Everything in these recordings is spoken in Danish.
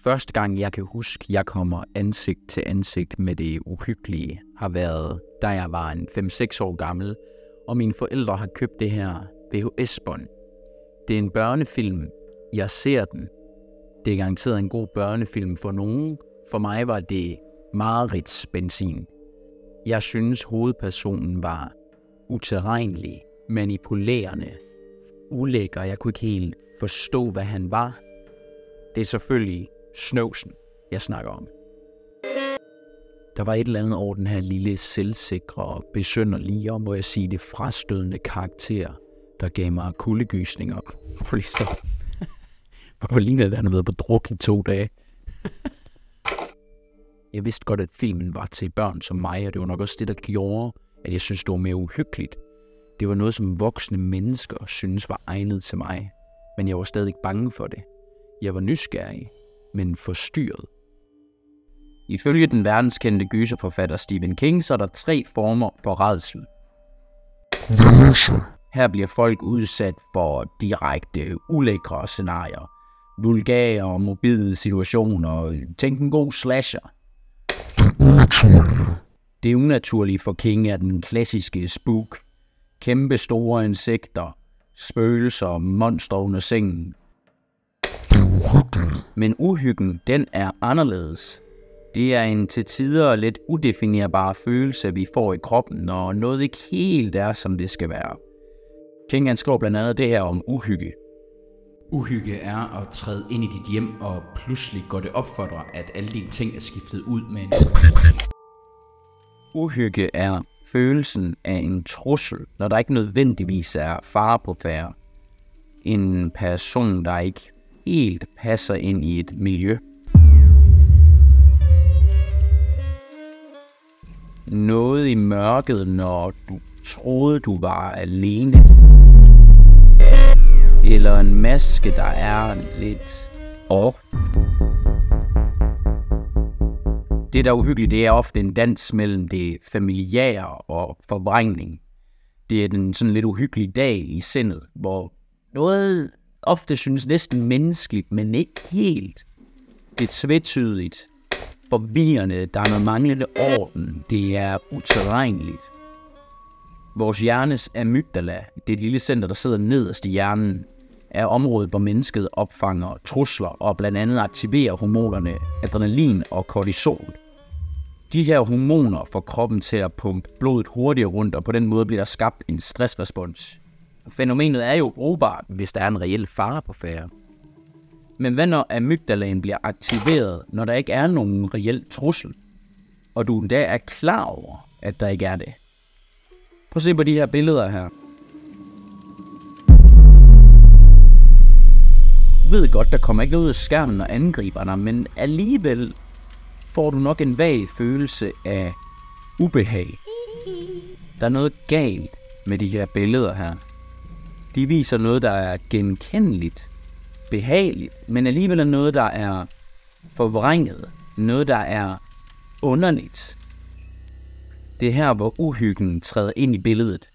Første gang jeg kan huske, jeg kommer ansigt til ansigt med det uhyggelige, har været, da jeg var en 5-6 år gammel, og mine forældre har købt det her VHS-bånd. Det er en børnefilm. Jeg ser den. Det er garanteret en god børnefilm for nogen. For mig var det mareridtsbenzin. Jeg synes, hovedpersonen var utilregnelig, manipulerende, ulækker. Jeg kunne ikke helt forstå, hvad han var. Det er selvfølgelig Snowsen, jeg snakker om. Der var et eller andet over den her lille selvsikre og besynderlige, og må jeg sige det, frastødende karakter, der gav mig kuldegysninger. Hvorfor ligner det, at han har været på druk i 2 dage? Jeg vidste godt, at filmen var til børn som mig, og det var nok også det, der gjorde, at jeg synes, det var mere uhyggeligt. Det var noget, som voksne mennesker synes var egnet til mig, men jeg var stadig bange for det. Jeg var nysgerrig, men forstyrret. Ifølge den verdenskendte gyserforfatter Stephen King, så er der 3 former for rædsel. Her bliver folk udsat for direkte, ulækre scenarier, vulgære og morbide situationer. Tænk en god slasher. Det unaturlige for King er den klassiske spook. Kæmpe store insekter, spøgelser, monstre under sengen. Men uhyggen, den er anderledes. Det er en til tider lidt udefinerbar følelse, vi får i kroppen, når noget ikke helt er, som det skal være. King han skriver blandt andet det her om uhygge. Uhygge er at træde ind i dit hjem, og pludselig går det op for dig, at alle dine ting er skiftet ud med en uhygge er følelsen af en trussel, når der ikke nødvendigvis er fare på færde. En person, der ikke helt passer ind i et miljø. Noget i mørket, når du troede, du var alene. Eller en maske, der er lidt off. Det, der er uhyggeligt, det er ofte en dans mellem det familiære og forvrængning. Det er den sådan lidt uhyggelige dag i sindet, hvor noget ofte synes næsten menneskeligt, men ikke helt. Det er tvetydigt, forvirrende, der er noget manglende orden, det er utilregneligt. Vores hjernes amygdala, det lille center, der sidder nederst i hjernen, er området, hvor mennesket opfanger trusler og blandt andet aktiverer hormonerne adrenalin og kortisol. De her hormoner får kroppen til at pumpe blodet hurtigere rundt, og på den måde bliver der skabt en stressrespons. Fænomenet er jo brugbart, hvis der er en reel fare på færde. Men hvad når amygdalaen bliver aktiveret, når der ikke er nogen reel trussel, og du endda er klar over, at der ikke er det? Prøv at se på de her billeder her. Du ved godt, der kommer ikke noget ud af skærmen og angriber dig, men alligevel får du nok en vag følelse af ubehag. Der er noget galt med de her billeder her. De viser noget, der er genkendeligt, behageligt, men alligevel er noget, der er forvrænget. Noget, der er underligt. Det er her, hvor uhyggen træder ind i billedet.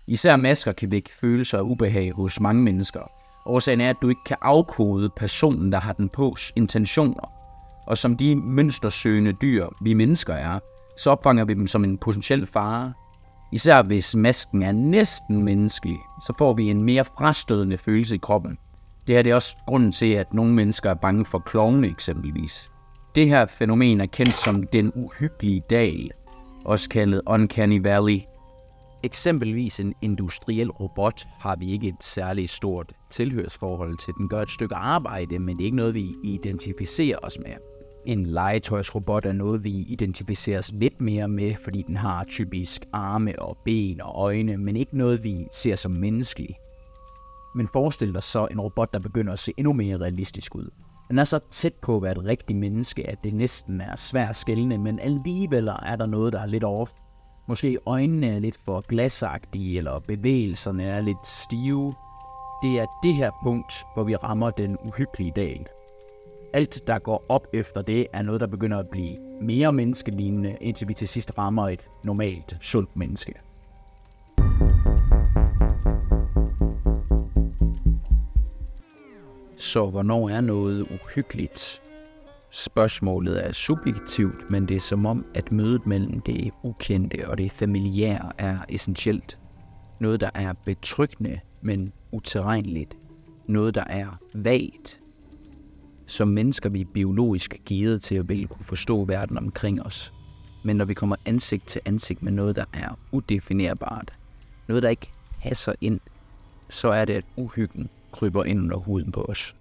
Især masker kan vække følelser af ubehag hos mange mennesker. Årsagen er, at du ikke kan afkode personen, der har den pås intentioner. Og som de mønstersøgende dyr, vi mennesker er, så opfanger vi dem som en potentiel fare. Især hvis masken er næsten menneskelig, så får vi en mere frastødende følelse i kroppen. Det her det er også grunden til, at nogle mennesker er bange for klovne eksempelvis. Det her fænomen er kendt som den uhyggelige dal, også kaldet Uncanny Valley. Eksempelvis en industriel robot har vi ikke et særligt stort tilhørsforhold til. Den gør et stykke arbejde, men det er ikke noget, vi identificerer os med. En legetøjsrobot er noget, vi identificerer os lidt mere med, fordi den har typisk arme og ben og øjne, men ikke noget, vi ser som menneskeligt. Men forestil dig så en robot, der begynder at se endnu mere realistisk ud. Den er så tæt på at være et rigtigt menneske, at det næsten er svært at skelne, men alligevel er der noget, der er lidt off. Måske øjnene er lidt for glasagtige, eller bevægelserne er lidt stive. Det er det her punkt, hvor vi rammer den uhyggelige dal. Alt, der går op efter det, er noget, der begynder at blive mere menneskelignende, indtil vi til sidst rammer et normalt, sundt menneske. Så hvornår er noget uhyggeligt? Spørgsmålet er subjektivt, men det er som om, at mødet mellem det ukendte og det familiære er essentielt. Noget, der er betryggende, men utilregneligt. Noget, der er vagt. Som mennesker vi er biologisk gearet til at ville kunne forstå verden omkring os. Men når vi kommer ansigt til ansigt med noget, der er udefinerbart, noget, der ikke passer ind, så er det, at uhyggen kryber ind under huden på os.